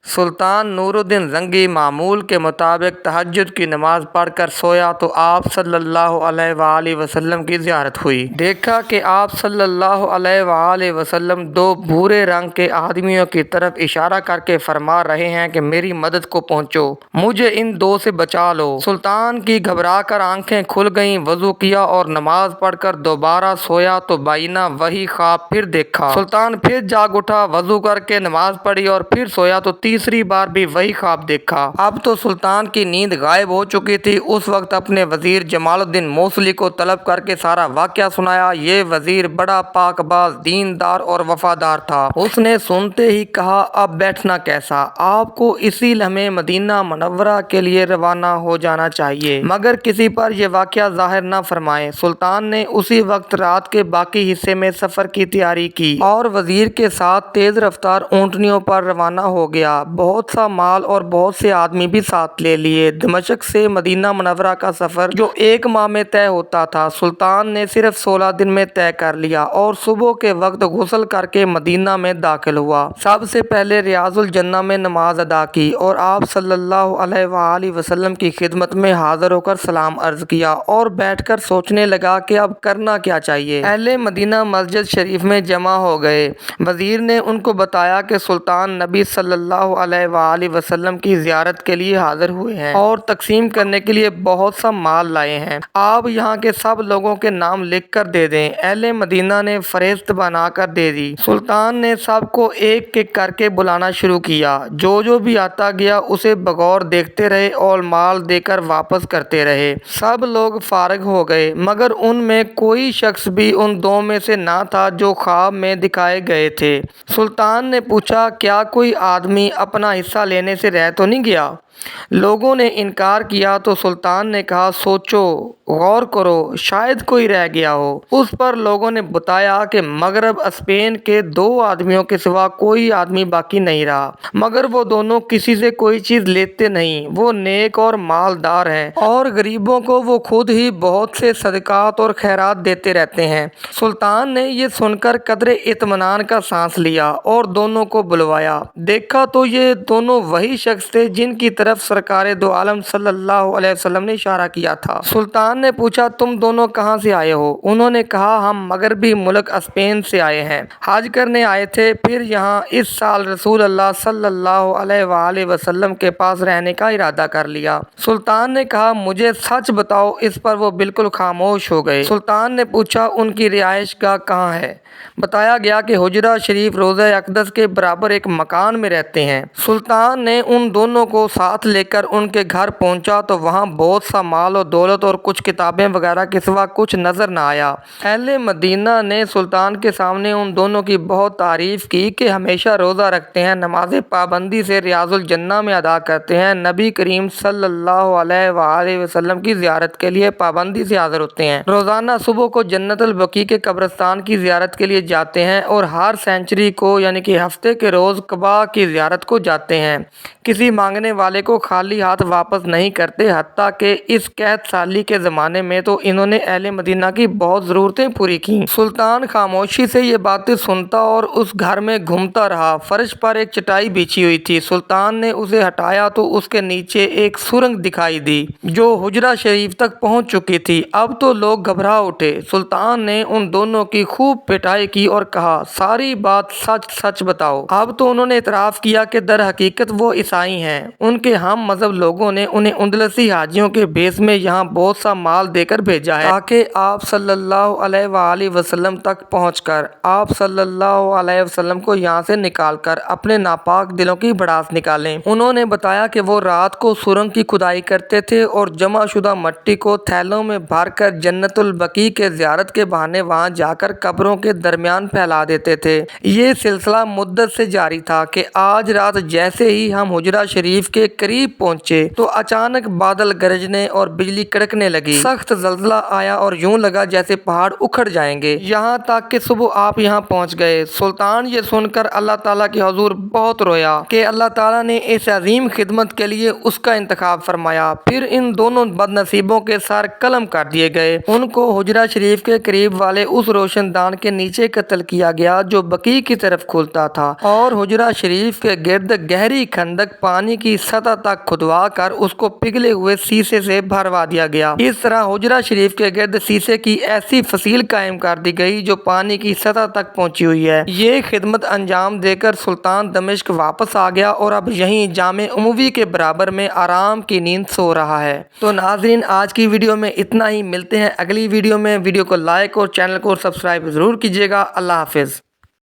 سلطان نور الدین زنگی معمول کے مطابق تہجد کی نماز پڑھ کر سویا تو آپ صلی اللہ علیہ وآلہ وسلم کی زیارت ہوئی۔ دیکھا کہ آپ صلی اللہ علیہ وآلہ وسلم دو بھورے رنگ کے آدمیوں کی طرف اشارہ کر کے فرما رہے ہیں کہ میری مدد کو پہنچو، مجھے ان دو سے بچا لو۔ سلطان کی گھبرا کر آنکھیں کھل گئیں، وضو کیا اور نماز پڑھ کر دوبارہ سویا تو بائینہ وہی خواب پھر دیکھا۔ سلطان پھر جاگ اٹھا، وضو کر کے نماز پڑھی اور پھر سویا تو تیسری بار بھی وہی خواب دیکھا۔ اب تو سلطان کی نیند غائب ہو چکی تھی۔ اس وقت اپنے وزیر جمال الدین موصلی کو طلب کر کے سارا واقعہ سنایا۔ یہ وزیر بڑا پاک باز، دیندار اور وفادار تھا۔ اس نے سنتے ہی کہا، اب بیٹھنا کیسا؟ آپ کو اسی لمحے مدینہ منورہ کے لیے روانہ ہو جانا چاہیے، مگر کسی پر یہ واقعہ ظاہر نہ فرمائیں۔ سلطان نے اسی وقت رات کے باقی حصے میں سفر کی تیاری کی اور وزیر کے ساتھ تیز رفتار اونٹنیوں پر روانہ ہو گیا۔ بہت سا مال اور بہت سے آدمی بھی ساتھ لے لیے۔ دمشق سے مدینہ منورہ کا سفر جو 1 ماہ میں طے ہوتا تھا، سلطان نے صرف 16 دن میں طے کر لیا اور صبح کے وقت غسل کر کے مدینہ میں داخل ہوا۔ سب سے پہلے ریاض الجنہ میں نماز ادا کی اور آپ صلی اللہ علیہ وآلہ وسلم کی خدمت میں حاضر ہو کر سلام عرض کیا اور بیٹھ کر سوچنے لگا کہ اب کرنا کیا چاہیے۔ اہل مدینہ مسجد شریف میں جمع ہو گئے۔ وزیر نے ان کو بتایا کہ سلطان نبی صلی اللہ علیہ وآلہ وسلم کی زیارت کے لیے حاضر ہوئے ہیں اور تقسیم کرنے کے لیے بہت سا مال لائے ہیں۔ آپ یہاں کے سب لوگوں کے نام لکھ کر دے دیں۔ اہل مدینہ نے فہرست بنا کر دے دی۔ سلطان نے سب کو ایک ایک کر کے بلانا شروع کیا۔ جو بھی آتا گیا اسے بغور دیکھتے رہے اور مال دے کر واپس کرتے رہے۔ سب لوگ فارغ ہو گئے، مگر ان میں کوئی شخص بھی ان دو میں سے نہ تھا جو خواب میں دکھائے گئے تھے۔ سلطان نے پوچھا، کیا کوئی آدمی اپنا حصہ لینے سے رہ تو نہیں گیا؟ لوگوں نے انکار کیا تو سلطان نے کہا، سوچو، غور کرو، شاید کوئی رہ گیا ہو۔ اس پر لوگوں نے بتایا کہ مغرب اسپین کے 2 آدمیوں کے سوا کوئی آدمی باقی نہیں رہا، مگر وہ دونوں کسی سے کوئی چیز لیتے نہیں۔ وہ نیک اور مالدار ہیں اور غریبوں کو وہ خود ہی بہت سے صدقات اور خیرات دیتے رہتے ہیں۔ سلطان نے یہ سن کر قدرے اطمینان کا سانس لیا اور دونوں کو بلوایا۔ دیکھا تو یہ دونوں وہی شخص تھے جن کی طرف سرکار دو عالم صلی اللہ علیہ وسلم نے اشارہ کیا تھا۔ سلطان نے پوچھا، تم دونوں کہاں سے آئے ہو؟ انہوں نے کہا، ہم مغربی ملک اسپین سے آئے ہیں، حج کرنے آئے تھے، پھر یہاں اس سال رسول اللہ صلی اللہ علیہ وآلہ وسلم کے پاس رہنے کا ارادہ کر لیا۔ سلطان نے کہا، مجھے سچ بتاؤ۔ اس پر وہ بالکل خاموش ہو گئے۔ سلطان نے پوچھا، ان کی رہائش گاہ کہاں ہے؟ بتایا گیا کہ حجرہ شریف روضہ اقدس کے برابر ایک مکان میں رہتے ہیں۔ سلطان نے ان دونوں کو ساتھ لے کر ان کے گھر پہنچا تو وہاں بہت سا مال و دولت اور کچھ کتابیں وغیرہ کے سوا کچھ نظر نہ آیا۔ اہل مدینہ نے سلطان کے سامنے ان دونوں کی بہت تعریف کی کہ ہمیشہ روزہ رکھتے ہیں، نمازیں پابندی سے ریاض الجنہ میں ادا کرتے ہیں، نبی کریم صلی اللہ علیہ وآلہ وسلم کی زیارت کے لیے پابندی سے حاضر ہوتے ہیں، روزانہ صبح کو جنت البقیع کے قبرستان کی زیارت کے لیے جاتے ہیں اور ہر سینچری کو یعنی کہ ہفتے کے روز قباء کی زیارت کو جاتے ہیں، کسی مانگنے والے کو خالی ہاتھ واپس نہیں کرتے، حتیٰ کہ اس قحط سالی کے زمانے میں تو انہوں نے اہل مدینہ کی بہت ضرورتیں پوری کی۔ سلطان خاموشی سے یہ باتیں سنتا اور اس گھر میں گھومتا رہا۔ فرش پر ایک چٹائی بچھی ہوئی تھی۔ سلطان نے اسے ہٹایا تو اس کے نیچے ایک سرنگ دکھائی دی جو حجرہ شریف تک پہنچ چکی تھی۔ اب تو لوگ گھبرا اٹھے۔ سلطان نے ان دونوں کی خوب پٹائی کی اور کہا، ساری بات سچ سچ بتاؤ۔ اب تو انہوں نے اعتراف کیا کہ در حقیقت وہ عیسائی ہیں۔ ان کے ہم مذہب لوگوں نے انہیں اندلسی حاجیوں کے بھیس میں یہاں بہت سا مال دے کر بھیجا ہے تاکہ آپ صلی اللہ علیہ وآلہ وسلم تک پہنچ کر آپ صلی اللہ علیہ وسلم کو یہاں سے نکال کر اپنے ناپاک دلوں کی بھڑاس نکالیں۔ انہوں نے بتایا کہ وہ رات کو سرنگ کی کھدائی کرتے تھے اور جمع شدہ مٹی کو تھیلوں میں بھر کر جنت البقیع کے زیارت کے بہانے وہاں جا کر قبروں کے درمیان پھیلا دیتے تھے۔ یہ سلسلہ مدت سے جاری تھا کہ آج رات جیسے ہی ہم حجرہ شریف کے قریب پہنچے تو اچانک بادل گرجنے اور بجلی کڑکنے لگی، سخت زلزلہ آیا اور یوں لگا جیسے پہاڑ اکھڑ جائیں گے، یہاں تک کہ صبح آپ یہاں پہنچ گئے۔ سلطان یہ سن کر اللہ تعالیٰ کے حضور بہت رویا کہ اللہ تعالیٰ نے اس عظیم خدمت کے لیے اس کا انتخاب فرمایا۔ پھر ان دونوں بد نصیبوں کے سر قلم کر دیے گئے۔ ان کو حجرہ شریف کے قریب والے اس روشن دان کے نیچے قتل کیا گیا جو بقیع کی طرف کھلتا تھا اور حجرہ شریف کے گرد گہری خندق پانی کی سطح تک کھدوا کر اس کو پگھلے ہوئے شیشے سے بھروا دیا گیا۔ اس طرح حجرہ شریف کے گرد شیشے کی ایسی فصیل قائم کر دی گئی جو پانی کی سطح تک پہنچی ہوئی ہے۔ یہ خدمت انجام دے کر سلطان دمشق واپس آ گیا اور اب یہیں جامع اموی کے برابر میں آرام کی نیند سو رہا ہے۔ تو ناظرین، آج کی ویڈیو میں اتنا ہی، ملتے ہیں اگلی ویڈیو میں۔ ویڈیو کو لائک اور چینل کو سبسکرائب ضرور کیجیے گا۔ اللہ حافظ۔